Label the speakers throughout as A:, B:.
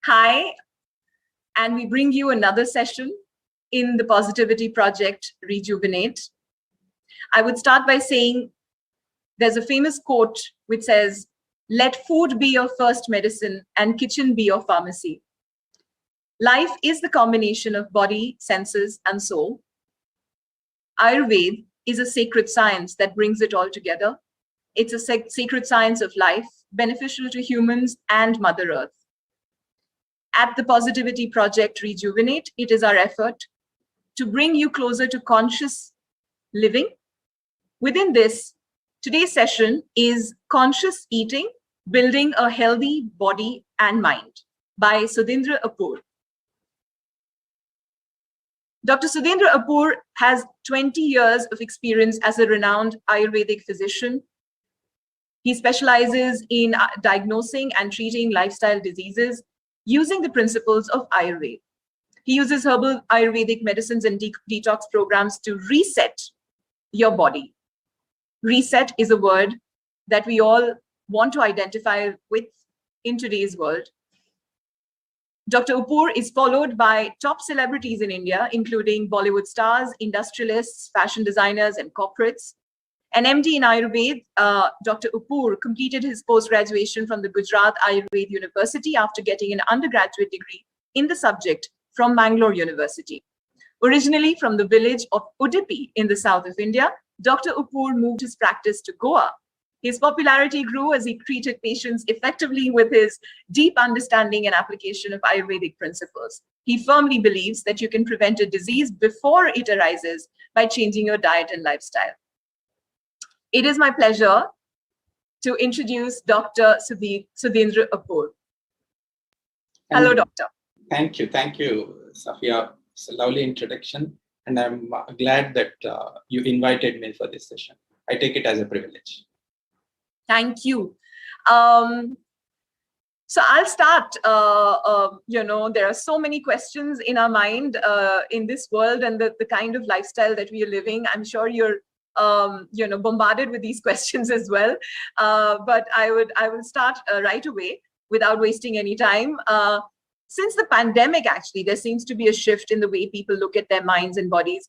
A: Hi, and we bring you another session in the Positivity Project, Rejuvenate. I would start by saying there's a famous quote which says, "Let food be your first medicine and kitchen be your pharmacy." Life is the combination of body, senses, and soul. Ayurveda is a sacred science that brings it all together. It's a sacred science of life, beneficial to humans and Mother Earth. At the Positivity Project Rejuvenate, it is our effort to bring you closer to conscious living. Within this, today's session is Conscious Eating, Building a Healthy Body and Mind by Sudhindra Uppoor. Dr. Sudhindra Uppoor has 20 years of experience as a renowned Ayurvedic physician. He specializes in diagnosing and treating lifestyle diseases using the principles of Ayurveda. He uses herbal Ayurvedic medicines and detox programs to reset your body. Reset is a word that we all want to identify with in today's world. Dr. Uppoor is followed by top celebrities in India, including Bollywood stars, industrialists, fashion designers, and corporates. An MD in Ayurveda, Dr. Uppoor completed his post-graduation from the Gujarat Ayurveda University after getting an undergraduate degree in the subject from Mangalore University. Originally from the village of Udupi in the south of India, Dr. Uppoor moved his practice to Goa. His popularity grew as he treated patients effectively with his deep understanding and application of Ayurvedic principles. He firmly believes that you can prevent a disease before it arises by changing your diet and lifestyle. It is my pleasure to introduce Dr. Sudhindra Uppoor. Hello, Doctor.
B: Thank you, Safia. It's a lovely introduction, and I'm glad that you invited me for this session. I take it as a privilege.
A: Thank you. So I'll start. There are so many questions in our mind in this world and the kind of lifestyle that we are living. I'm sure you're bombarded with these questions as well. But I will start right away without wasting any time. Since the pandemic, actually, there seems to be a shift in the way people look at their minds and bodies.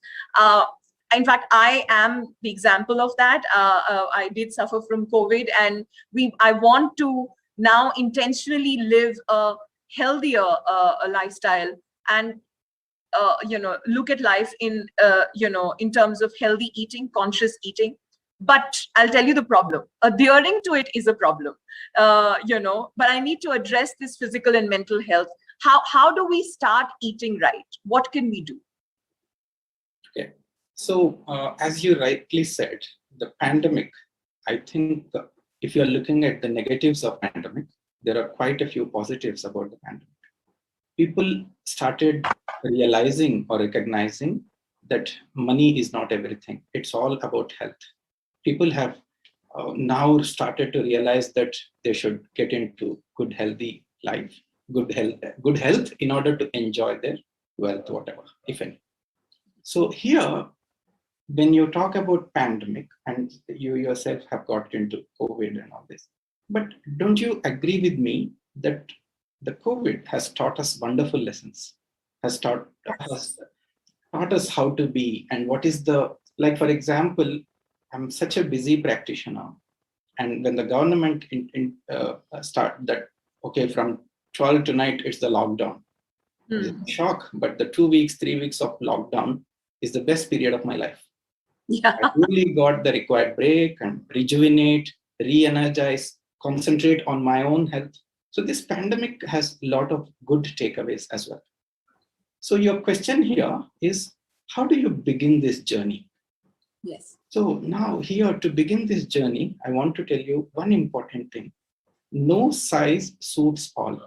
A: In fact, I am the example of that. I did suffer from COVID, and I want to now intentionally live a healthier lifestyle and look at life in terms of healthy eating, conscious eating. But I'll tell you the problem. Adhering to it is a problem, but I need to address this physical and mental health. How do we start eating right? What can we do?
B: Okay. So as you rightly said, the pandemic, I think if you're looking at the negatives of pandemic, there are quite a few positives about the pandemic. People started realizing or recognizing that money is not everything. It's all about health. People have now started to realize that they should get into good, healthy life, good health in order to enjoy their wealth, whatever, if any. So here, when you talk about pandemic, and you yourself have got into COVID and all this, but don't you agree with me that the COVID has taught us wonderful lessons, has taught us how to be, and what is like, for example, I'm such a busy practitioner, and when the government start that, okay, from 12 tonight, it's the lockdown. It's a shock, but the 2 weeks, 3 weeks of lockdown is the best period of my life.
A: Yeah.
B: I really got the required break and rejuvenate, re-energize, concentrate on my own health. So this pandemic has a lot of good takeaways as well. So your question here is, how do you begin this journey?
A: Yes.
B: So now here, to begin this journey, I want to tell you one important thing. No size suits all.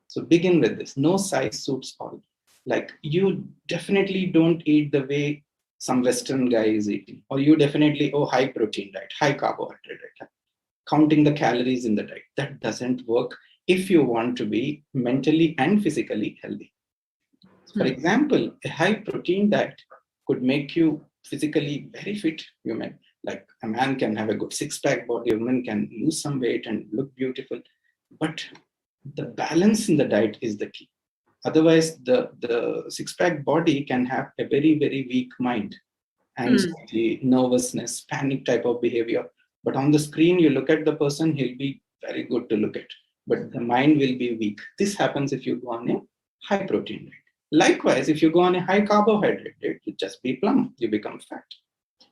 B: So begin with this. No size suits all. Like, you definitely don't eat the way some Western guy is eating, or you definitely, high protein diet, high carbohydrate diet, counting the calories in the diet. That doesn't work if you want to be mentally and physically healthy. For example, a high protein diet could make you physically very fit human. Like, a man can have a good six-pack body, a woman can lose some weight and look beautiful. But the balance in the diet is the key. Otherwise, the six-pack body can have a very, very weak mind, anxiety, nervousness, panic type of behavior. But on the screen, you look at the person, he'll be very good to look at, but the mind will be weak. This happens if you go on a high protein diet. Likewise, if you go on a high carbohydrate diet, you just be plump, you become fat.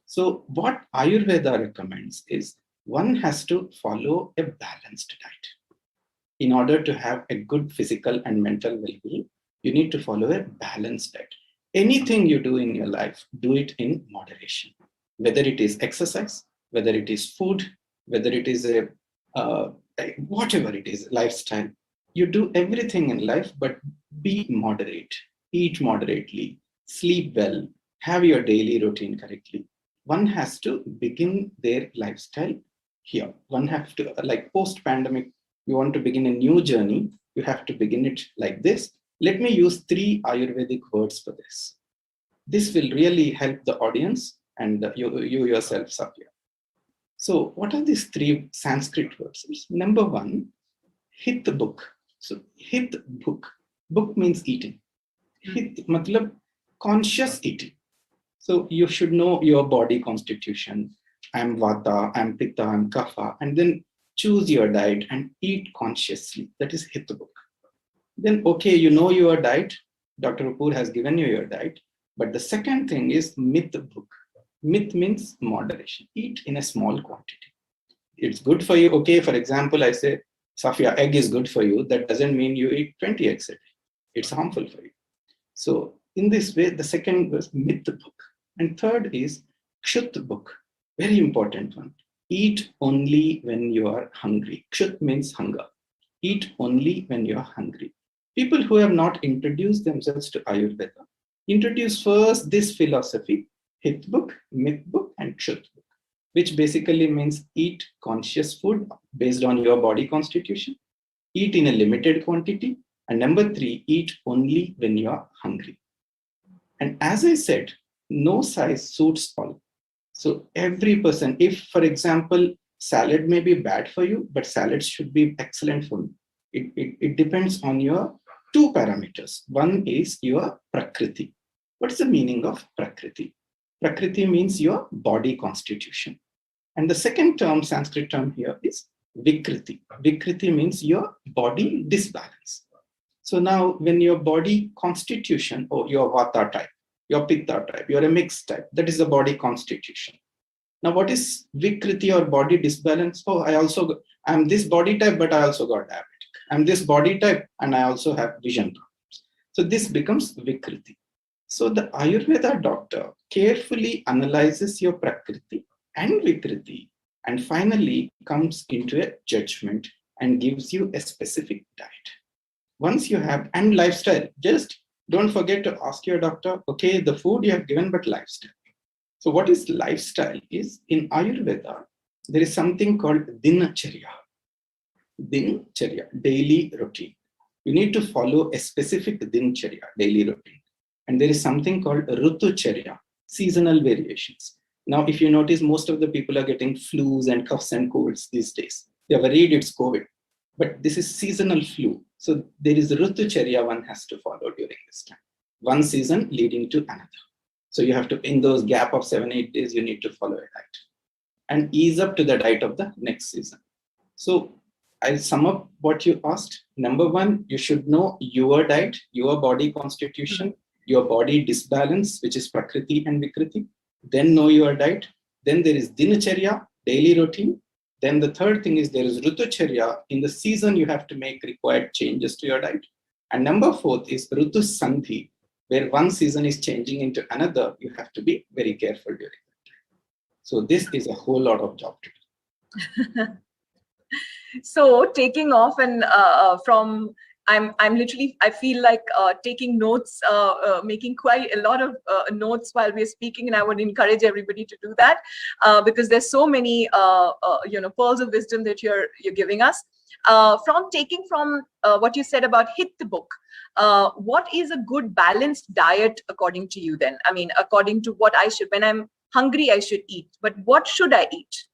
B: So what Ayurveda recommends is one has to follow a balanced diet. In order to have a good physical and mental well-being, you need to follow a balanced diet. Anything you do in your life, do it in moderation. Whether it is exercise, whether it is food, whether it is whatever it is, lifestyle. You do everything in life, but be moderate. Eat moderately, sleep well, have your daily routine correctly. One has to begin their lifestyle here. One has to, like post-pandemic, you want to begin a new journey, you have to begin it like this. Let me use 3 Ayurvedic words for this. This will really help the audience and you yourselves up here. So what are these 3 Sanskrit words? Number 1, hit book. So hit book. Book means eating. Hit matlab conscious eating. So you should know your body constitution. I'm Vata, I'm Pitta, I'm Kapha, and then choose your diet and eat consciously. That is hit book. Then, okay, you know your diet. Dr. Uppoor has given you your diet. But the second thing is myth book. Myth means moderation. Eat in a small quantity. It's good for you. Okay, for example, I say, Safia, egg is good for you. That doesn't mean you eat 20 eggs a day. It's harmful for you. So in this way, the second was myth book. And third is kshut book. Very important one. Eat only when you are hungry. Kshut means hunger. Eat only when you are hungry. People who have not introduced themselves to Ayurveda, introduce first this philosophy, hit book, myth book, and kshut book, which basically means eat conscious food based on your body constitution, eat in a limited quantity, and number 3, eat only when you are hungry. And as I said, no size suits all. So every person, if for example, salad may be bad for you, but salads should be excellent for you. It depends on your 2 parameters. One is your prakriti. What is the meaning of prakriti? Prakriti means your body constitution. And the second term, Sanskrit term here is vikriti. Vikriti means your body disbalance. So now when your body constitution, or your vata type, your pitta type, you're a mixed type, that is the body constitution. Now what is vikriti or body disbalance? Oh, I'm this body type, but I also got diabetic. I'm this body type and I also have vision problems. So this becomes vikriti. So the Ayurveda doctor carefully analyzes your prakriti and vikriti and finally comes into a judgment and gives you a specific diet. Once you have, and lifestyle, just don't forget to ask your doctor, okay, the food you have given, but lifestyle. So what is lifestyle is, in Ayurveda, there is something called dinacharya. Dinacharya, daily routine. You need to follow a specific dinacharya, daily routine. And there is something called rutucharya, seasonal variations. Now, if you notice, most of the people are getting flus and coughs and colds these days. They are worried it's COVID. But this is seasonal flu. So there is rutucharya one has to follow during this time. One season leading to another. So you have to, in those gap of 7-8 days, you need to follow a diet and ease up to the diet of the next season. So I'll sum up what you asked. Number 1, you should know your diet, your body constitution, your body disbalance, which is prakriti and vikriti. Then know your diet. Then there is dinacharya, daily routine. Then the third thing is there is rutucharya. In the season, you have to make required changes to your diet. And number 4 is rutu sandhi, where one season is changing into another. You have to be very careful during that time. So this is a whole lot of job to do.
A: So taking off and from, I'm literally, I feel like taking notes, making quite a lot of notes while we're speaking, and I would encourage everybody to do that because there's so many pearls of wisdom that you're giving us. From what you said about hit the book, what is a good balanced diet according to you then? I mean, according to what I should, when I'm hungry, I should eat, but what should I eat?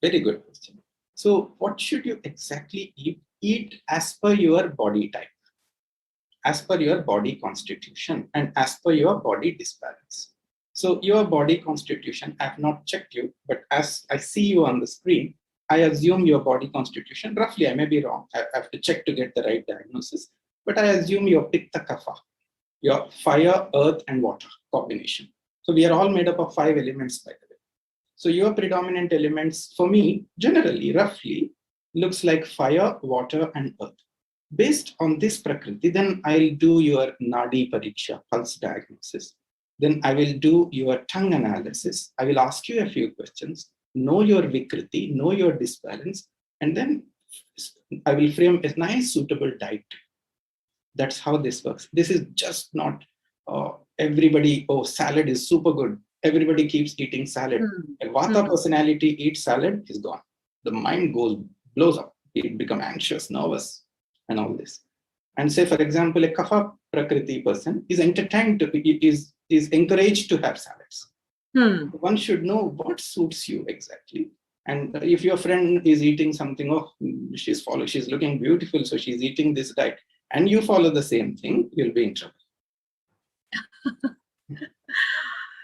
B: Very good question. So what should you exactly eat? eat as per your body type, as per your body constitution, and as per your body disbalance. So your body constitution, I have not checked you, but as I see you on the screen, I assume your body constitution, roughly, I may be wrong, I have to check to get the right diagnosis, but I assume your Pitta Kapha, your fire, earth, and water combination. So we are all made up of 5 elements, by the way. So your predominant elements, for me, generally, roughly, looks like fire, water, and earth. Based on this Prakriti, then I'll do your Nadi Pariksha, pulse diagnosis. Then I will do your tongue analysis. I will ask you a few questions, know your Vikriti, know your disbalance, and then I will frame a nice, suitable diet. That's how this works. This is just not everybody, oh, salad is super good. Everybody keeps eating salad. A Vata personality eats salad, is gone. The mind blows up. It becomes anxious, nervous, and all this. And say, for example, a Kapha Prakriti person is entertained, is encouraged to have salads. One should know what suits you exactly. And if your friend is eating something, oh, she's looking beautiful, so she's eating this diet, and you follow the same thing, you'll be in trouble.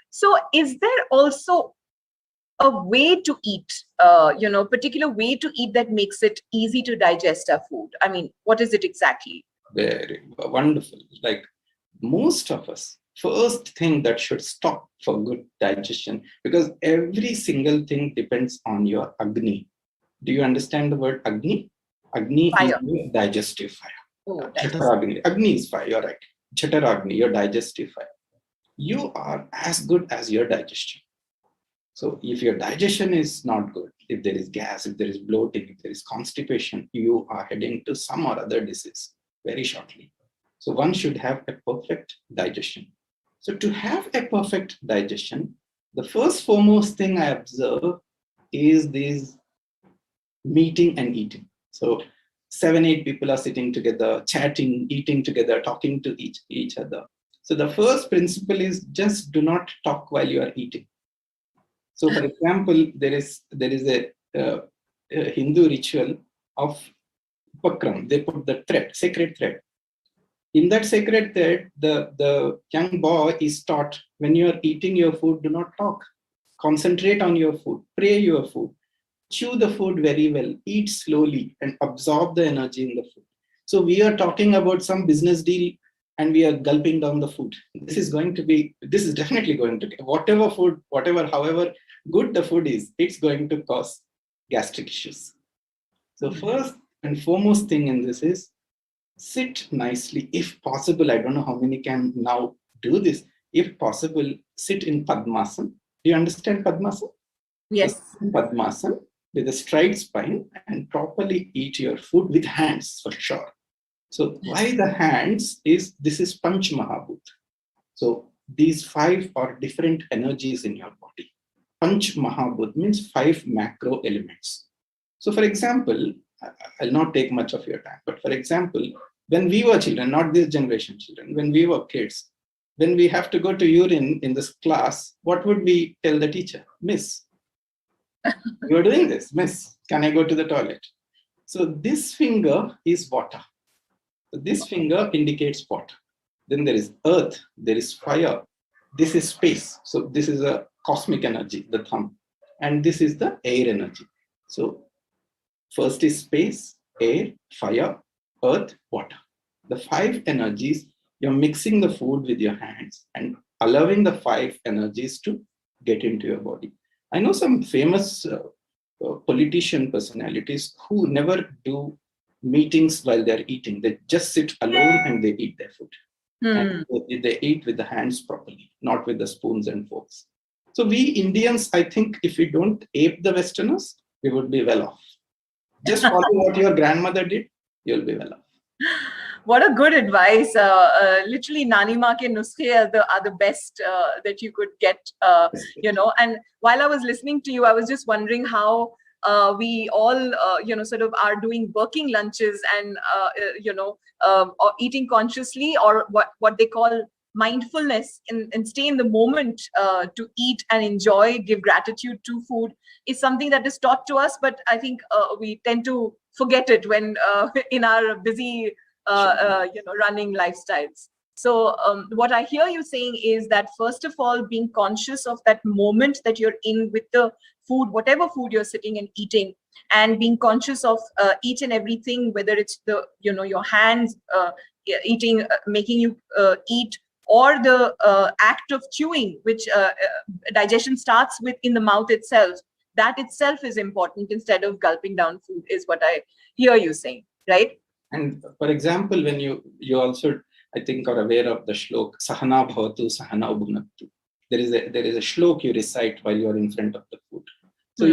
A: So is there also a way to eat, particular way to eat that makes it easy to digest our food? I mean, what is it exactly?
B: Very wonderful. Like most of us, first thing that should stop for good digestion, because every single thing depends on your Agni. Do you understand the word Agni? Agni
A: Fire.
B: is your digestive fire.
A: Oh,
B: Jhataragni. Agni is fire, you're right. Jhataragni, your digestive fire. You are as good as your digestion. So if your digestion is not good, if there is gas, if there is bloating, if there is constipation, you are heading to some or other disease very shortly. So one should have a perfect digestion. So to have a perfect digestion, the first foremost thing I observe is this meeting and eating. So 7-8 people are sitting together, chatting, eating together, talking to each other. So the first principle is just do not talk while you are eating. So for example, there is a Hindu ritual of Pakram. They put the thread, sacred thread. In that sacred thread, the young boy is taught, when you are eating your food, do not talk. Concentrate on your food, pray your food, chew the food very well, eat slowly, and absorb the energy in the food. So we are talking about some business deal and we are gulping down the food. This is definitely going to, however good the food is, it's going to cause gastric issues. So first and foremost thing in this is sit nicely. If possible, I don't know how many can now do this. If possible, sit in Padmasana. Do you understand Padmasana?
A: Yes.
B: So Padmasana with a straight spine and properly eat your food with hands for sure. So why the hands is, this is Panch Mahabhut. So these 5 are different energies in your body. Panch Mahabhut means 5 macro elements. So for example, I'll not take much of your time, but for example, when we were children, not this generation children, when we were kids, when we have to go to urine in this class, what would we tell the teacher? Miss, you're doing this. Miss, can I go to the toilet? So this finger is water. So this finger indicates water. Then there is earth, there is fire. This is space. So this is a cosmic energy, the thumb. And this is the air energy. So first is space, air, fire, earth, water. The 5 energies, you're mixing the food with your hands and allowing the 5 energies to get into your body. I know some famous politician personalities who never do meetings while they're eating. They just sit alone and they eat their food. And they eat with the hands properly, not with the spoons and forks. So we Indians, I think if we don't ape the Westerners, we would be well off. Just follow what your grandmother did, you'll be well off.
A: What a good advice. Literally, Nani Ma ke nuskhe are the best that you could get, And while I was listening to you, I was just wondering how we all, sort of are doing working lunches and, or eating consciously, or what they call mindfulness and stay in the moment to eat and enjoy, give gratitude to food is something that is taught to us. But I think we tend to forget it when in our busy, running lifestyles. So what I hear you saying is that, first of all, being conscious of that moment that you're in with the food, whatever food you're sitting and eating, and being conscious of each and everything, whether it's your hands eating, making you eat, or the act of chewing, which digestion starts with in the mouth itself. That itself is important instead of gulping down food, is what I hear you saying, right?
B: And for example, when you also, I think, are aware of the shlok, Sahana Bhavatu, Sahana Ubhunaktu. There is a shlok you recite while you are in front of the food. So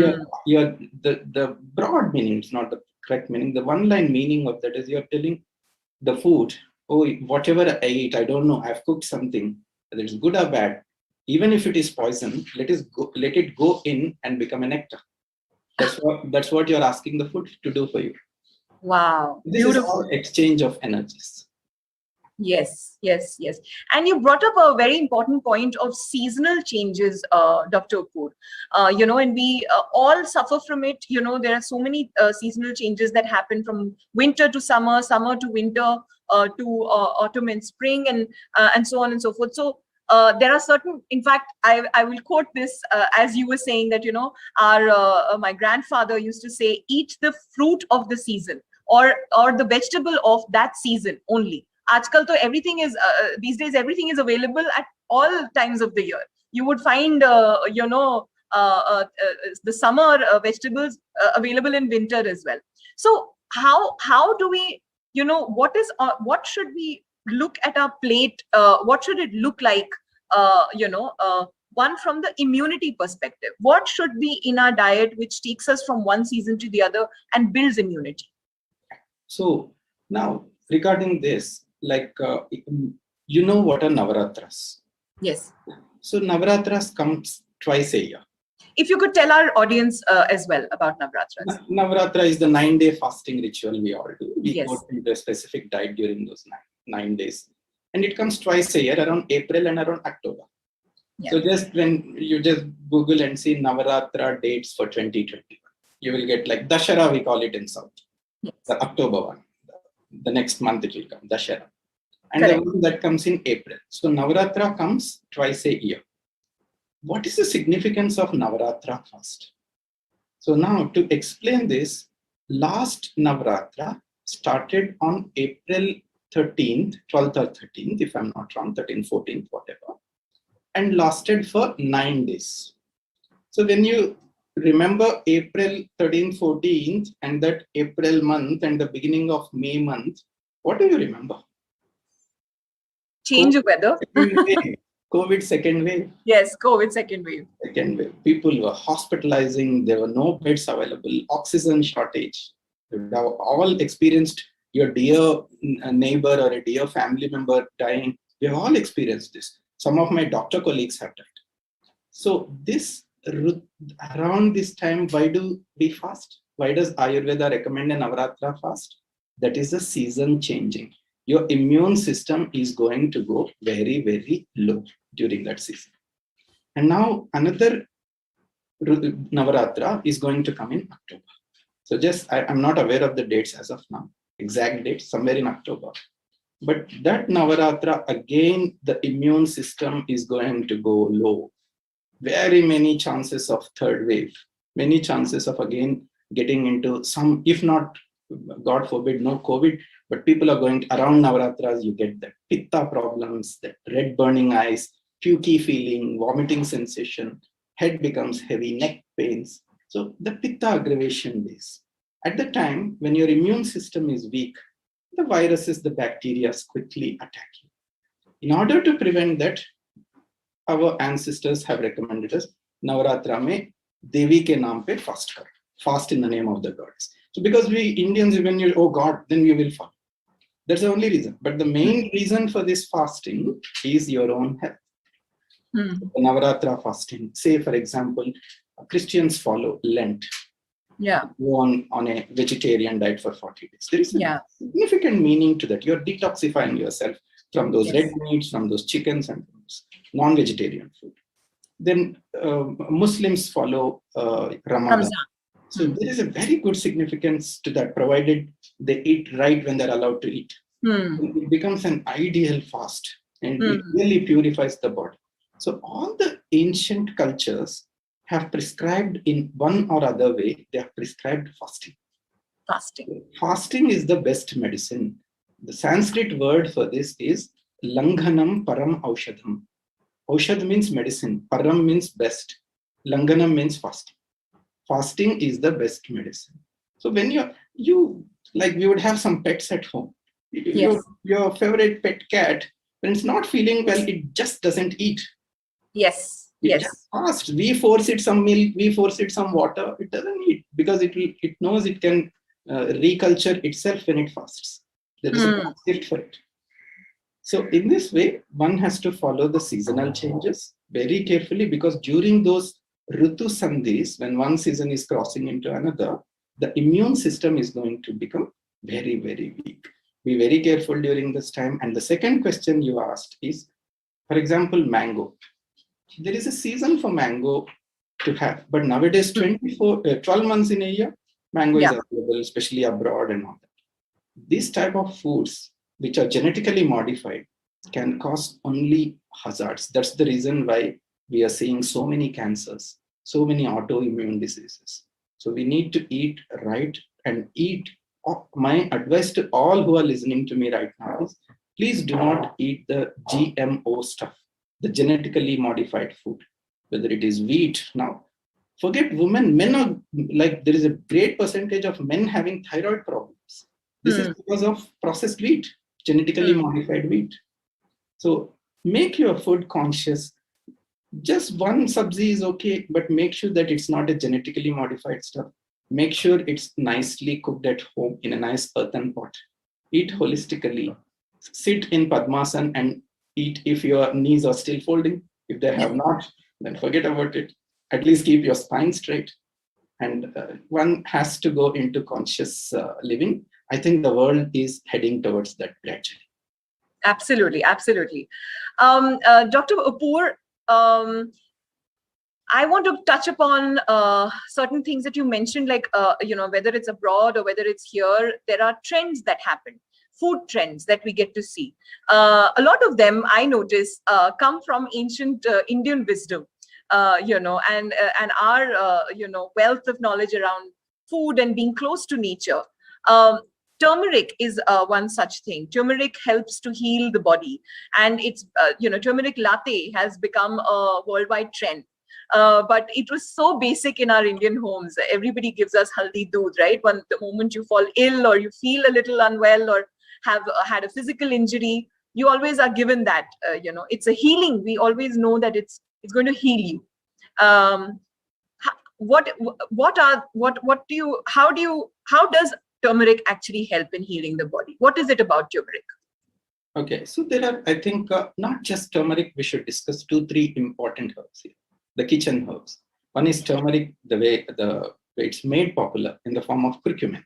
B: you're the broad meaning, it's not the correct meaning. The one line meaning of that is you're telling the food, oh, whatever I eat, I don't know, I've cooked something, whether it's good or bad, even if it is poison, let it go in and become a nectar. That's what you're asking the food to do for you.
A: Wow.
B: This is all exchange of energies.
A: Yes. And you brought up a very important point of seasonal changes, Dr. Uppoor. And we all suffer from it. There are so many seasonal changes that happen from winter to summer, summer to winter, to autumn and spring, and so on and so forth. So there are certain, in fact, I will quote this as you were saying that, my grandfather used to say, eat the fruit of the season, or the vegetable of that season only. Aajkal to everything is, these days, everything is available at all times of the year. You would find, the summer vegetables available in winter as well. So how do we, what should we look at our plate? What should it look like? One, from the immunity perspective, what should be in our diet which takes us from one season to the other and builds immunity?
B: So now, regarding this, what are Navratras?
A: Yes.
B: So Navratras comes twice a year.
A: If you could tell our audience as well about Navratras.
B: Navratra is the 9-day fasting ritual we all do. We
A: Yes.
B: go into a specific diet during those 9 days. And it comes twice a year, around April and around October. Yeah. So just when you just Google and see Navratra dates for 2021, you will get like Dashara, we call it in South. Yes. The October one. The next month it will come, Dashara. And correct. The one that comes in April. So Navratra comes twice a year. What is the significance of Navratra fast? So now, to explain this, last Navratra started on April 13th, 12th or 13th, if I'm not wrong, 13th, 14th, whatever, and lasted for 9 days. So when you remember April 13th, 14th, and that April month and the beginning of May month, what do you remember?
A: Change of weather.
B: COVID second wave.
A: Yes, COVID second wave.
B: Second wave. People were hospitalizing. There were no beds available. Oxygen shortage. You have all experienced your dear neighbor or a dear family member dying. We have all experienced this. Some of my doctor colleagues have died. So around this time, why do we fast? Why does Ayurveda recommend a Navratra fast? That is the season changing. Your immune system is going to go very, very low during that season. And now another Navratra is going to come in October. So I'm not aware of the dates as of now, exact dates, somewhere in October. But that Navratra, again, the immune system is going to go low. Very many chances of third wave, many chances of again getting into some, if not, God forbid, no COVID, but people are going around Navratras, you get the pitta problems, the red burning eyes, pukey feeling, vomiting sensation, head becomes heavy, neck pains. So the pitta aggravation days. At the time when your immune system is weak, the viruses, the bacteria quickly attack you. In order to prevent that, our ancestors have recommended us, Navratra mein Devi ke naam pe fast kar. Fast in the name of the goddess. So because we Indians, when you, oh God, then we will follow. That's the only reason. But the main reason for this fasting is your own health. Navratra fasting. Say, for example, Christians follow Lent.
A: Yeah.
B: Go on a vegetarian diet for 40 days. There is a significant meaning to that. You're detoxifying yourself from those
A: Yes.
B: red meats, from those chickens, and non-vegetarian food. Then Muslims follow Ramadan. So there is a very good significance to that, provided they eat right when they're allowed to eat. It becomes an ideal fast, and it really purifies the body. So all the ancient cultures have prescribed in one or other way, they have prescribed fasting. Fasting is the best medicine. The Sanskrit word for this is Langhanam Param Aushadham. Aushadh means medicine, Param means best, Langhanam means fasting. Fasting is the best medicine. So when you like, we would have some pets at home. Your favorite pet cat, when it's not feeling well, it just doesn't eat. It just fasts. We force it some milk, we force it some water. It doesn't eat because it knows it can reculture itself when it fasts. There is a shift for it. So in this way, one has to follow the seasonal changes very carefully, because during those Ritu Sandhis, when one season is crossing into another, the immune system is going to become very, very weak. Be very careful during this time. And the second question you asked is, for example, mango. There is a season for mango to have, but nowadays 12 months in a year, mango is available, especially abroad and all that. These type of foods, which are genetically modified, can cause only hazards. That's the reason why we are seeing so many cancers, so many autoimmune diseases. So we need to eat right and eat. My advice to all who are listening to me right now is, please do not eat the GMO stuff, the genetically modified food, whether it is wheat. Now, forget women, men are like, there is a great percentage of men having thyroid problems. This is because of processed wheat, genetically modified wheat. So make your food conscious. Just one sabzi is okay, but make sure that it's not a genetically modified stuff. Make sure it's nicely cooked at home in a nice earthen pot. Eat holistically. Sit in Padmasana and eat if your knees are still folding. If they have not, then forget about it. At least keep your spine straight. And one has to go into conscious living. I think the world is heading towards that gradually.
A: Absolutely, absolutely. Dr. Uppoor, I want to touch upon certain things that you mentioned, like, whether it's abroad or whether it's here, there are trends that happen, food trends that we get to see. A lot of them, I notice, come from ancient Indian wisdom, and our, wealth of knowledge around food and being close to nature. Turmeric is one such thing. Turmeric helps to heal the body, and it's turmeric latte has become a worldwide trend. But it was so basic in our Indian homes. Everybody gives us haldi doodh, right? When the moment you fall ill or you feel a little unwell or have had a physical injury, you always are given that. It's a healing. We always know that it's going to heal you. How does turmeric actually help in healing the body? What is it about turmeric?
B: Okay, so there are, I think, not just turmeric, we should discuss 2-3 important herbs here. The kitchen herbs. One is turmeric, the way it's made popular in the form of curcumin.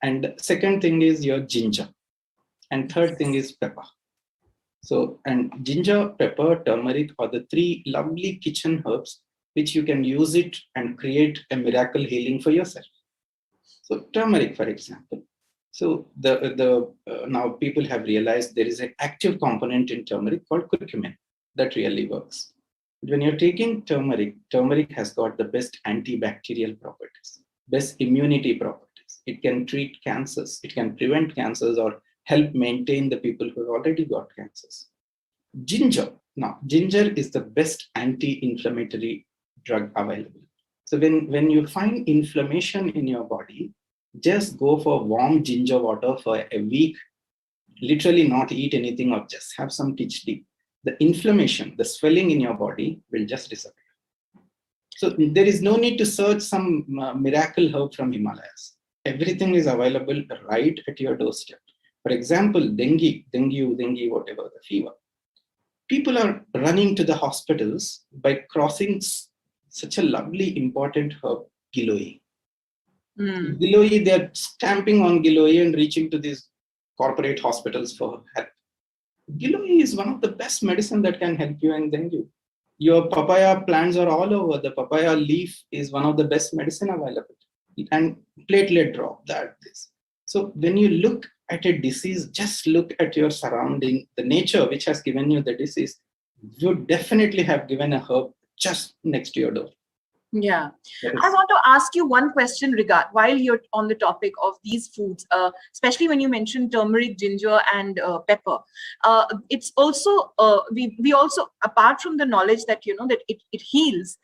B: And second thing is your ginger. And third thing is pepper. So, and ginger, pepper, turmeric are the 3 lovely kitchen herbs which you can use it and create a miracle healing for yourself. So turmeric, for example. So now people have realized there is an active component in turmeric called curcumin that really works. When you're taking turmeric, turmeric has got the best antibacterial properties, best immunity properties. It can treat cancers. It can prevent cancers or help maintain the people who have already got cancers. Ginger. Now, ginger is the best anti-inflammatory drug available. So when you find inflammation in your body, just go for warm ginger water for a week, literally not eat anything or just have some khichdi. The inflammation, the swelling in your body will just disappear. So there is no need to search some miracle herb from Himalayas. Everything is available right at your doorstep. For example, dengue, whatever, the fever. People are running to the hospitals by crossing such a lovely, important herb, giloy. Giloy, they're stamping on giloy and reaching to these corporate hospitals for help. Giloy is one of the best medicine that can help you and dengue. Your papaya plants are all over. The papaya leaf is one of the best medicine available. And platelet drop, that this. So when you look at a disease, just look at your surrounding, the nature which has given you the disease. You definitely have given a herb just next to your door.
A: Yeah, I want to ask you one question while you're on the topic of these foods, especially when you mentioned turmeric, ginger, and pepper. It's also we also, apart from the knowledge that that it heals,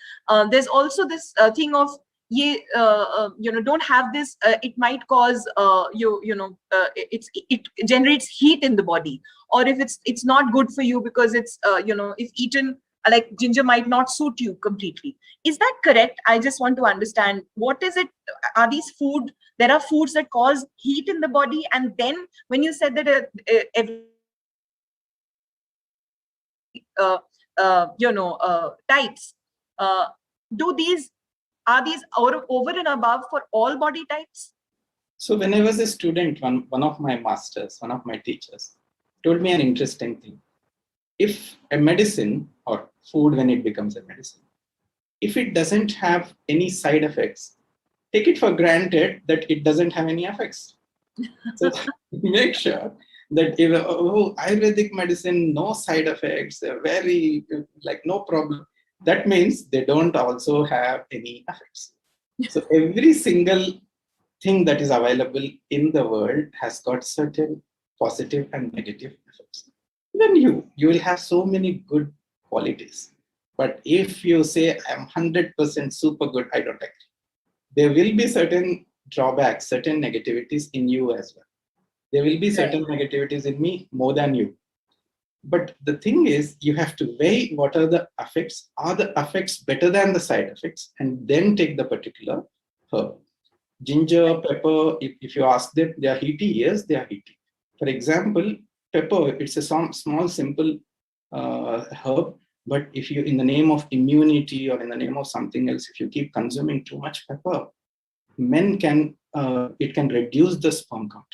A: there's also this thing of don't have this. It might cause it generates heat in the body, or if it's not good for you because it's if eaten, like ginger might not suit you completely. Is that correct? I just want to understand, what is it? Are these there are foods that cause heat in the body, and then when you said that every types, do these are these over and above for all body types?
B: So when I was a student, one of my masters, one of my teachers, told me an interesting thing. If a medicine or food, when it becomes a medicine, if it doesn't have any side effects, take it for granted that it doesn't have any effects. So make sure that if Ayurvedic medicine, no side effects, very like no problem, that means they don't also have any effects. So every single thing that is available in the world has got certain positive and negative effects. Even you will have so many good qualities. But if you say I'm 100% super good, I don't agree. There will be certain drawbacks, certain negativities in you as well. There will be certain negativities in me more than you. But the thing is, you have to weigh what are the effects. Are the effects better than the side effects? And then take the particular herb. Ginger, pepper, if you ask them, they are heaty. Yes, they are heaty. For example, pepper, it's a small, simple herb. But if you, in the name of immunity or in the name of something else, if you keep consuming too much pepper, it can reduce the sperm count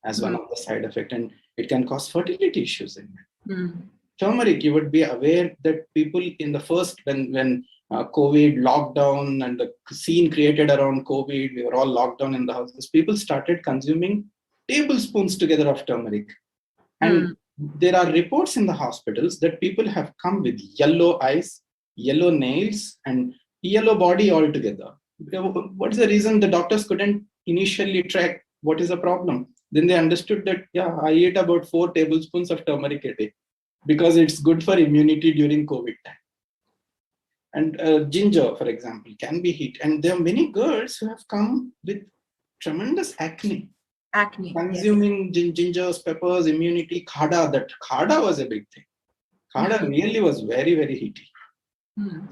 B: as one of the side effects, and it can cause fertility issues in men. Turmeric, you would be aware that people in the first, when COVID lockdown and the scene created around COVID, we were all locked down in the houses, people started consuming tablespoons together of turmeric. And there are reports in the hospitals that people have come with yellow eyes, yellow nails, and yellow body altogether. What's the reason? The doctors couldn't initially track what is the problem. Then they understood that, yeah, I eat about 4 tablespoons of turmeric a day because it's good for immunity during COVID time. And ginger, for example, can be heat. And there are many girls who have come with tremendous acne. Consuming gingers, peppers, immunity, khada. That khada was a big thing. Khada really was very, very heaty.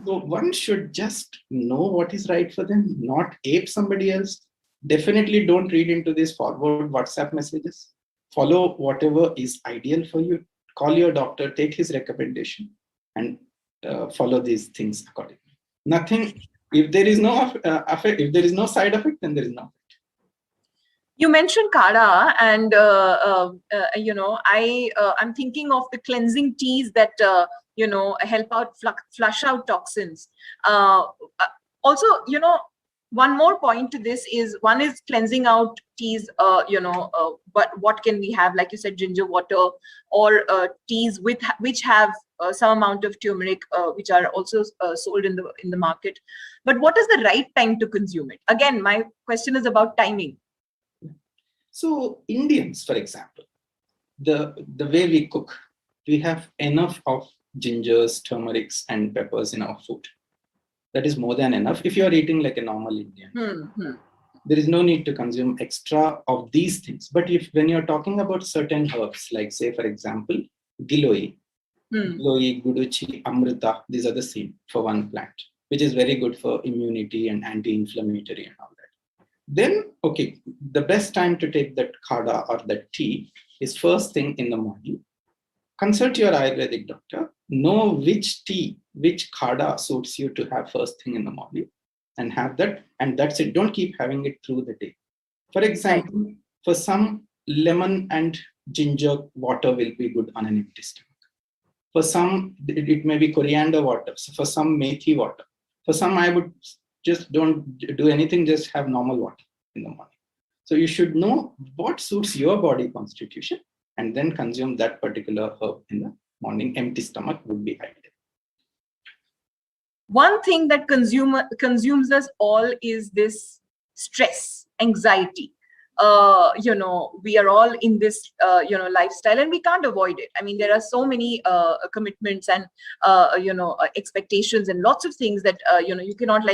B: So one should just know what is right for them, not ape somebody else. Definitely don't read into these forward WhatsApp messages. Follow whatever is ideal for you. Call your doctor, take his recommendation, and follow these things accordingly. Nothing. If there is no effect, if there is no side effect, then there is no effect.
A: You mentioned kada, and I'm thinking of the cleansing teas that help out flush out toxins. Also, one more point to this is, one is cleansing out teas, but what can we have? Like you said, ginger water, or teas which have some amount of turmeric, which are also sold in the market. But what is the right time to consume it? Again, my question is about timing.
B: So Indians, for example, the way we cook, we have enough of gingers, turmerics, and peppers in our food. That is more than enough if you are eating like a normal Indian. There is no need to consume extra of these things. But when you're talking about certain herbs, like say, for example, giloy, guduchi, amrita, these are the same for one plant, which is very good for immunity and anti-inflammatory and all that. Then, okay, the best time to take that kada or that tea is first thing in the morning. Consult your Ayurvedic doctor, know which tea, which kada suits you to have first thing in the morning, and have that, and that's it. Don't keep having it through the day. For example, for some, lemon and ginger water will be good on an empty stomach. For some, it may be coriander water. So for some, methi water. For some, I would just don't do anything, just have normal water in the morning. So you should know what suits your body constitution and then consume that particular herb in the morning. Empty stomach would be ideal.
A: One thing that consumes us all is this stress, anxiety. We are all in this, lifestyle, and we can't avoid it. I mean, there are so many commitments and, expectations and lots of things that, you cannot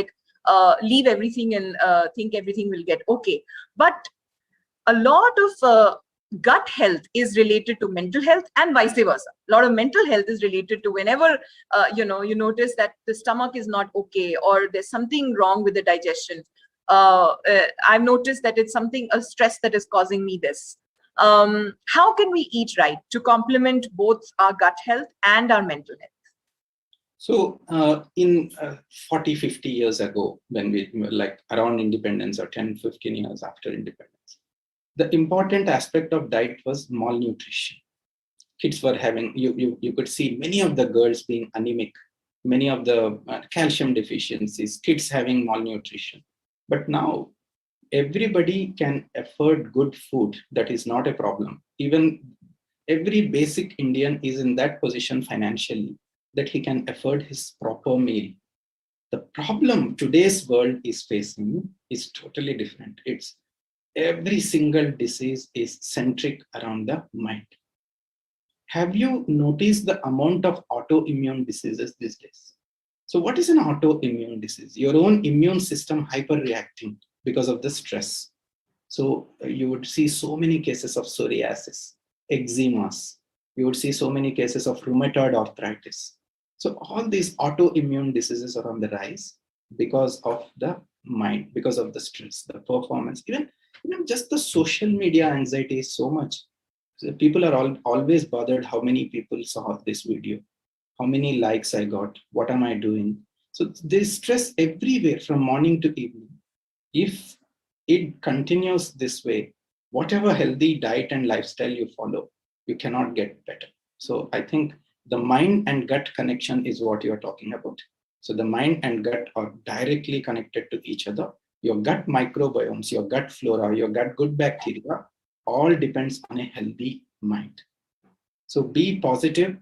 A: leave everything and think everything will get okay. But a lot of gut health is related to mental health and vice versa. A lot of mental health is related to whenever, you notice that the stomach is not okay or there's something wrong with the digestion. I've noticed that it's a stress that is causing me this. How can we eat right to complement both our gut health and our mental health?
B: So in 40, 50 years ago, when we were like around independence or 10, 15 years after independence, the important aspect of diet was malnutrition. Kids were having, you could see many of the girls being anemic, many of the calcium deficiencies, kids having malnutrition. But now everybody can afford good food. That is not a problem. Even every basic Indian is in that position financially that he can afford his proper meal. The problem today's world is facing is totally different. It's every single disease is centric around the mind. Have you noticed the amount of autoimmune diseases these days? So what is an autoimmune disease? Your own immune system hyperreacting because of the stress. So you would see so many cases of psoriasis, eczemas. You would see so many cases of rheumatoid arthritis. So all these autoimmune diseases are on the rise because of the mind, because of the stress, the performance, even just the social media anxiety is so much. So people are always bothered how many people saw this video, how many likes I got, what am I doing? So there's stress everywhere from morning to evening. If it continues this way, whatever healthy diet and lifestyle you follow, you cannot get better. So I think the mind and gut connection is what you're talking about. So the mind and gut are directly connected to each other. Your gut microbiomes, your gut flora, your gut good bacteria, all depends on a healthy mind. So be positive,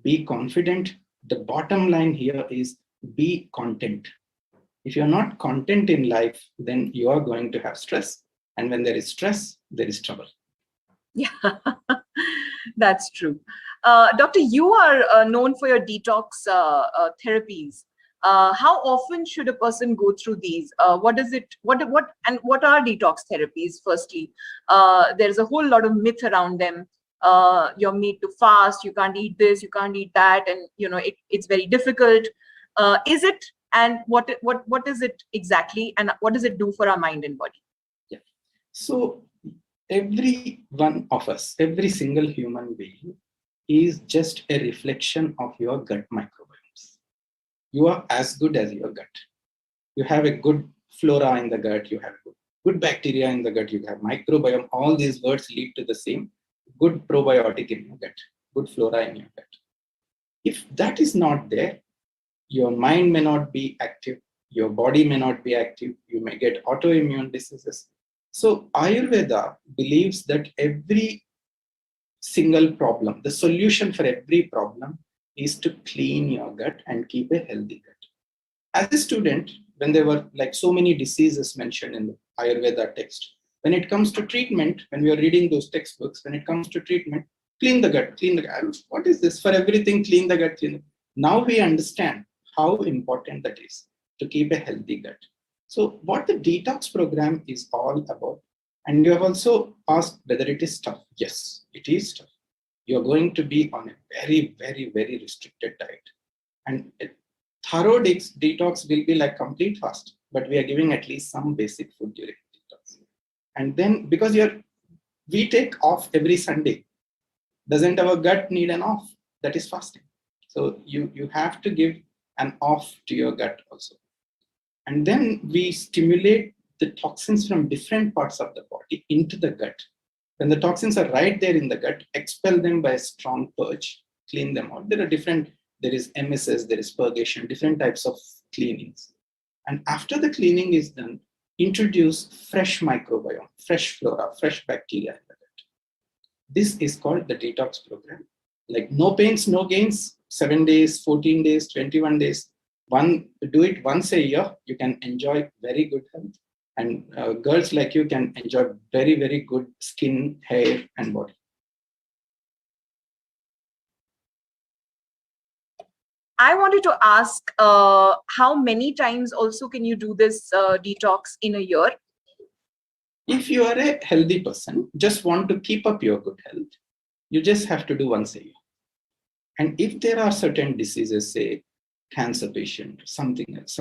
B: be confident. The bottom line here is be content. If you're not content in life, then you are going to have stress. And when there is stress, there is trouble.
A: Yeah, that's true. Doctor, you are known for your detox therapies. How often should a person go through these? What is it? What are detox therapies? Firstly, there's a whole lot of myth around them. You're made to fast. You can't eat this. You can't eat that, and it's very difficult. Is it? And what is it exactly? And what does it do for our mind and body?
B: Yeah. So every one of us, every single human being, is just a reflection of your gut microbiomes. You are as good as your gut. You have a good flora in the gut, you have good bacteria in the gut, you have microbiome. All these words lead to the same: good probiotic in your gut, good flora in your gut. If that is not there, your mind may not be active, your body may not be active, you may get autoimmune diseases. So Ayurveda believes that every single problem, the solution for every problem is to clean your gut and keep a healthy gut. As a student, when there were like so many diseases mentioned in the Ayurveda text, when it comes to treatment, when we are reading those textbooks, when it comes to treatment, clean the gut, clean the gut. What is this? For everything, clean the gut, clean the gut. Now we understand how important that is to keep a healthy gut. So what the detox program is all about, and you have also asked whether it is tough. Yes, it is tough. You're going to be on a very, very, very restricted diet. And a thorough detox will be like complete fast, but we are giving at least some basic food during detox. And then because we take off every Sunday, doesn't our gut need an off? That is fasting. So you have to give an off to your gut also. And then we stimulate the toxins from different parts of the body into the gut. When the toxins are right there in the gut, expel them by a strong purge, clean them out. There is MSS, there is purgation, different types of cleanings. And after the cleaning is done, introduce fresh microbiome, fresh flora, fresh bacteria in the gut. This is called the detox program. Like no pains, no gains, 7 days, 14 days, 21 days. Do it once a year. You can enjoy very good health. And girls like you can enjoy very, very good skin, hair, and body.
A: I wanted to ask, how many times also can you do this detox in a year?
B: If you are a healthy person, just want to keep up your good health, you just have to do once a year. And if there are certain diseases, say cancer patient, something else,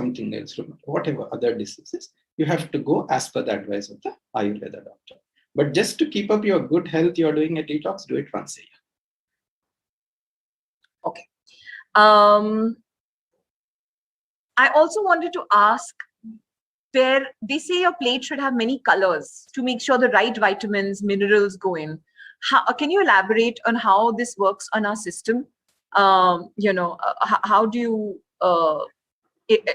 B: whatever other diseases, you have to go as per the advice of the Ayurveda doctor. But just to keep up your good health, you're doing a detox, do it once a year.
A: Okay. I also wanted to ask, where they say your plate should have many colors to make sure the right vitamins, minerals go in. Can you elaborate on how this works on our system? How do you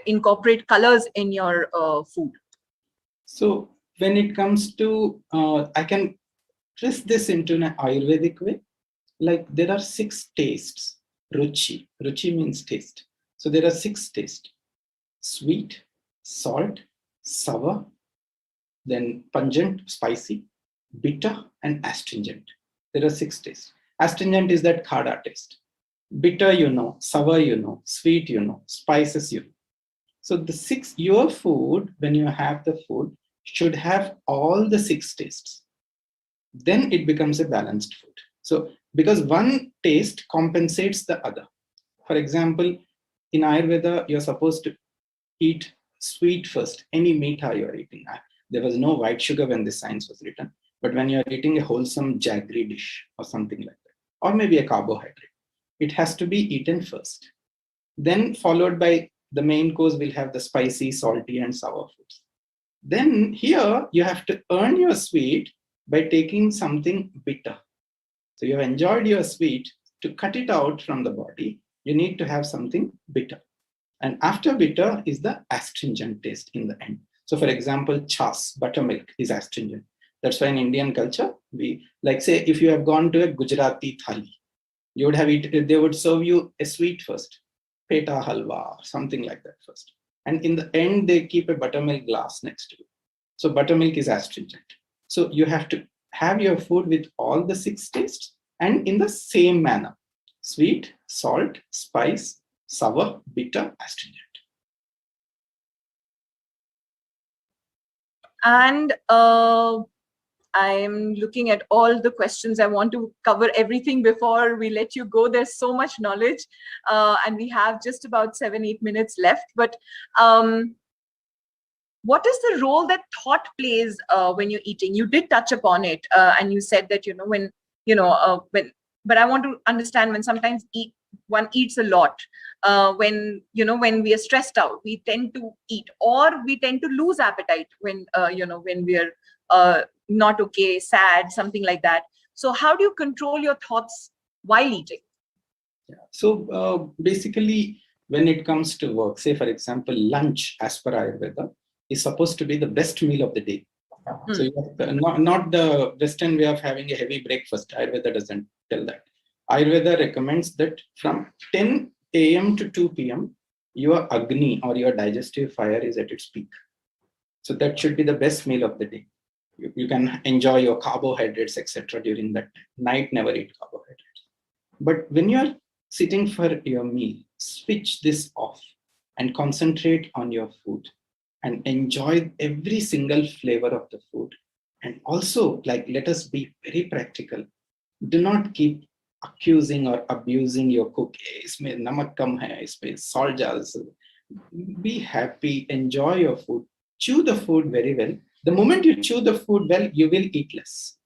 A: incorporate colors in your food?
B: So when it comes to, I can twist this into an Ayurvedic way. Like there are 6 tastes. Ruchi. Ruchi means taste. So there are 6 tastes. Sweet, salt, sour, then pungent, spicy, bitter, and astringent. There are 6 tastes. Astringent is that khada taste. Bitter, sour, sweet, spices, So the 6, your food, when you have the food, should have all the 6 tastes. Then it becomes a balanced food. So because one taste compensates the other. For example, in Ayurveda, you're supposed to eat sweet first. Any meetha you're eating. There was no white sugar when this science was written. But when you're eating a wholesome jaggery dish or something like that, or maybe a carbohydrate, it has to be eaten first. Then followed by the main course will have the spicy, salty, and sour foods. Then here you have to earn your sweet by taking something bitter. So you have enjoyed your sweet. To cut it out from the body, you need to have something bitter. And after bitter is the astringent taste in the end. So for example, chas, buttermilk is astringent. That's why in Indian culture, we like say if you have gone to a Gujarati thali, you would have eaten, they would serve you a sweet first, peta halwa or something like that first. And in the end, they keep a buttermilk glass next to you. So buttermilk is astringent. So you have to have your food with all the 6 tastes and in the same manner. Sweet, salt, spice, sour, bitter, astringent.
A: And I'm looking at all the questions. I want to cover everything before we let you go. There's so much knowledge, and we have just about 7-8 minutes left. But what is the role that thought plays when you're eating? You did touch upon it, and you said that but I want to understand when sometimes one eats a lot. When we are stressed out, we tend to eat, or we tend to lose appetite when we are not okay, sad, something like that. So how do you control your thoughts while eating?
B: Yeah. So basically, when it comes to work, say for example, lunch as per Ayurveda is supposed to be the best meal of the day. So you have not the Western way of having a heavy breakfast. Ayurveda doesn't tell that. Ayurveda recommends that from 10 a.m. to 2 p.m., your Agni or your digestive fire is at its peak. So that should be the best meal of the day. You can enjoy your carbohydrates, etc. during that night. Never eat carbohydrates. But when you're sitting for your meal, switch this off and concentrate on your food and enjoy every single flavor of the food. And also, let us be very practical. Do not keep accusing or abusing your cook. Isme namak kam hai, isme salt jalsa. Be happy, enjoy your food, chew the food very well. The moment you chew the food well, you will eat less.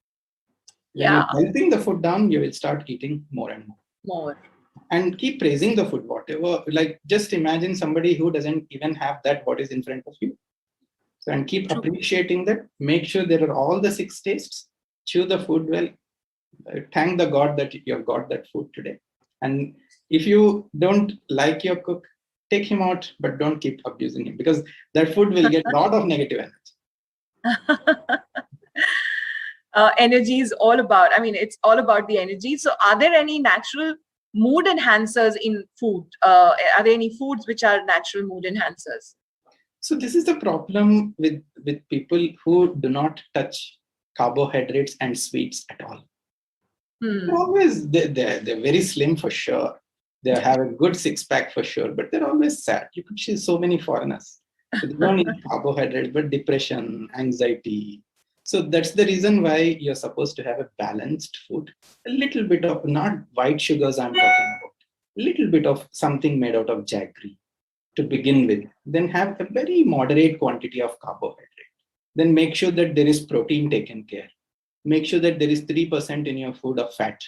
B: When you're gulping the food down, you will start eating more and more. And keep praising the food, whatever. Just imagine somebody who doesn't even have that what is in front of you. So, and keep appreciating that. Make sure there are all the 6 tastes. chew the food well, thank the God that you have got that food today. And if you don't like your cook, take him out, but don't keep abusing him, because that food will get a lot of negative energy.
A: Energy is all about, it's all about the energy. So are there any natural mood enhancers in food? Are there any foods which are natural mood enhancers?
B: So this is the problem with people who do not touch carbohydrates and sweets at all. They're always, they're very slim for sure. They have a good six-pack for sure, but they're always sad. You could see so many foreigners. So they don't eat carbohydrates, but depression, anxiety. So that's the reason why you're supposed to have a balanced food. A little bit of, not white sugars I'm talking about, a little bit of something made out of jaggery to begin with. Then have a very moderate quantity of carbohydrate. Then make sure that there is protein taken care. Make sure that there is 3% in your food of fat,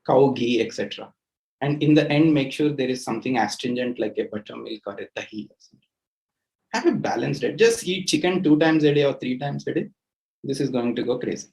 B: cow ghee, etc. And in the end, make sure there is something astringent like a buttermilk or a dahi or something. Have a balanced diet. Just eat chicken 2 times a day or 3 times a day. This is going to go crazy.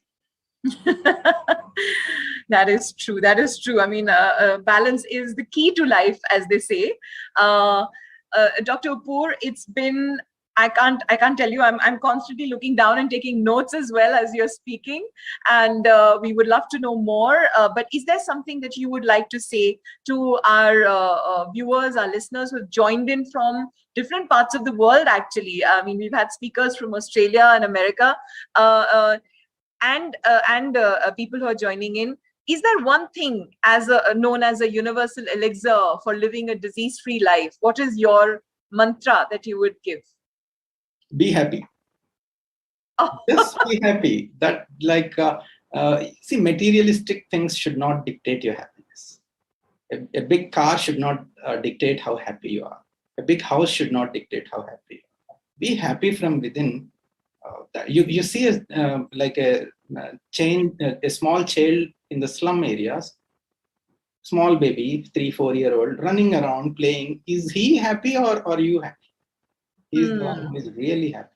A: That is true. That is true. Balance is the key to life, as they say. Dr. Uppoor, it's been, I can't tell you, I'm constantly looking down and taking notes as well as you're speaking. And we would love to know more. But is there something that you would like to say to our viewers, our listeners who have joined in from different parts of the world, actually? We've had speakers from Australia and America and people who are joining in. Is there one thing known as a universal elixir for living a disease-free life? What is your mantra that you would give?
B: Be happy. Just be happy. That see, materialistic things should not dictate your happiness. A big car should not dictate how happy you are. A big house should not dictate how happy you are. Be happy from within. You see a small child in the slum areas, small baby, 3-4 year old, running around playing. Is he happy or are you happy? He's the one who is really happy.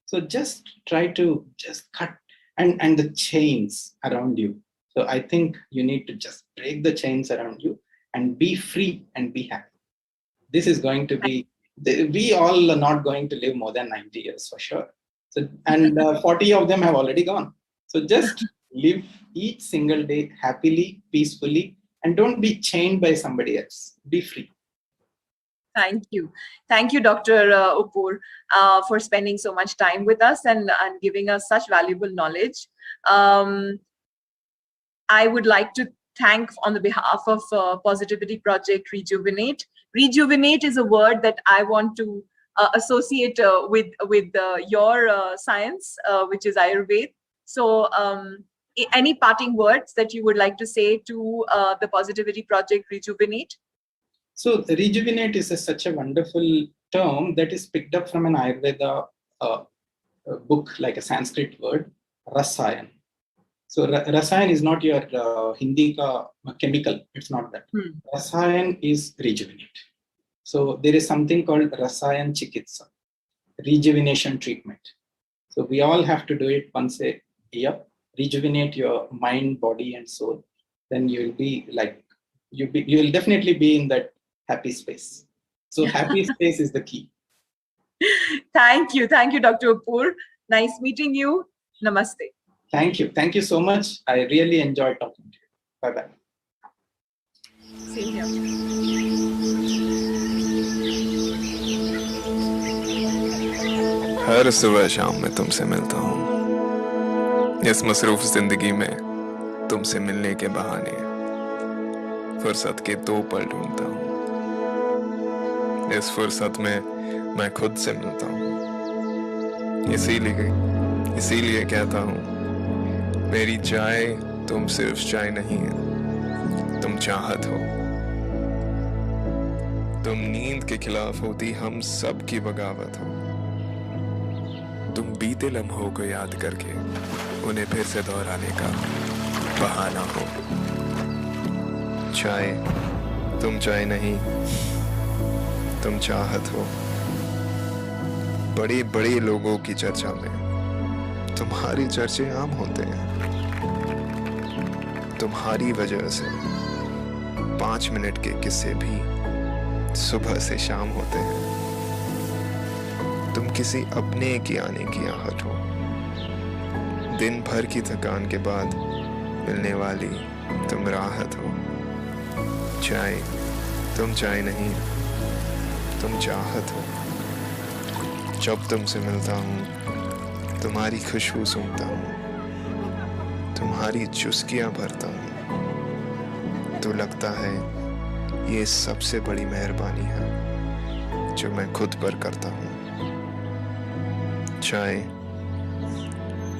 B: So just try to just cut and the chains around you. So I think you need to just break the chains around you and be free and be happy. This is going to be, we all are not going to live more than 90 years for sure. So, and 40 of them have already gone. So just live each single day happily, peacefully, and don't be chained by somebody else. Be free.
A: Thank you. Thank you, Dr. Uppoor, for spending so much time with us and giving us such valuable knowledge. I would like to thank on the behalf of Positivity Project Rejuvenate. Rejuvenate is a word that I want to associate with your science, which is Ayurveda. So any parting words that you would like to say to the Positivity Project Rejuvenate?
B: So rejuvenate is such a wonderful term that is picked up from an Ayurveda book, like a Sanskrit word, Rasayan. So Rasayan is not your Hindi ka chemical. It's not that. Rasayan is rejuvenate. So there is something called Rasayan Chikitsa, Rejuvenation Treatment. So we all have to do it once a year. Rejuvenate your mind, body, and soul. Then you will be like, you will definitely be in that happy space. So happy space is the key.
A: Thank you, Dr. Uppoor. Nice meeting you. Namaste.
B: Thank you so much. I really enjoyed talking to you. Bye-bye.
A: Same here.
C: हर सुबह शाम मैं तुमसे मिलता हूँ। इस मसरूफ जिंदगी में तुमसे मिलने के बहाने फुर्सत के 2 पल ढूंढता हूँ। इस फुर्सत में मैं खुद से मिलता हूँ। इसीलिए कहता हूँ, मेरी चाय तुम सिर्फ चाय नहीं है, तुम चाहत हो। तुम नींद के खिलाफ होती हम सब की बगावत हो। तुम बीते लम्हों को याद करके उन्हें फिर से दोहराने का बहाना हो। चाय तुम चाय नहीं, तुम चाहत हो। बड़े बड़े लोगों की चर्चा में तुम्हारी चर्चे आम होते हैं। तुम्हारी वजह से 5 मिनट के किस्से भी सुबह से शाम होते हैं। तुम किसी अपने के आने की आहट हो, दिन भर की थकान के बाद मिलने वाली तुम राहत हो। चाय, तुम चाय नहीं, तुम चाहत हो। जब तुमसे मिलता हूँ तुम्हारी खुशबू सूंघता हूँ, तुम्हारी चुस्कियाँ भरता हूँ, तो लगता है ये सबसे बड़ी मेहरबानी है जो मैं खुद पर करता हूँ। चाय,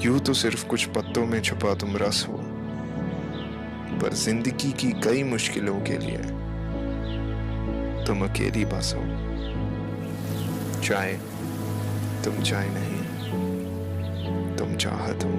C: यूं तो सिर्फ कुछ पत्तों में छुपा तुम रस हो, पर जिंदगी की कई मुश्किलों के लिए तुम अकेली बस हो। चाय, तुम चाय नहीं, तुम चाहत हो।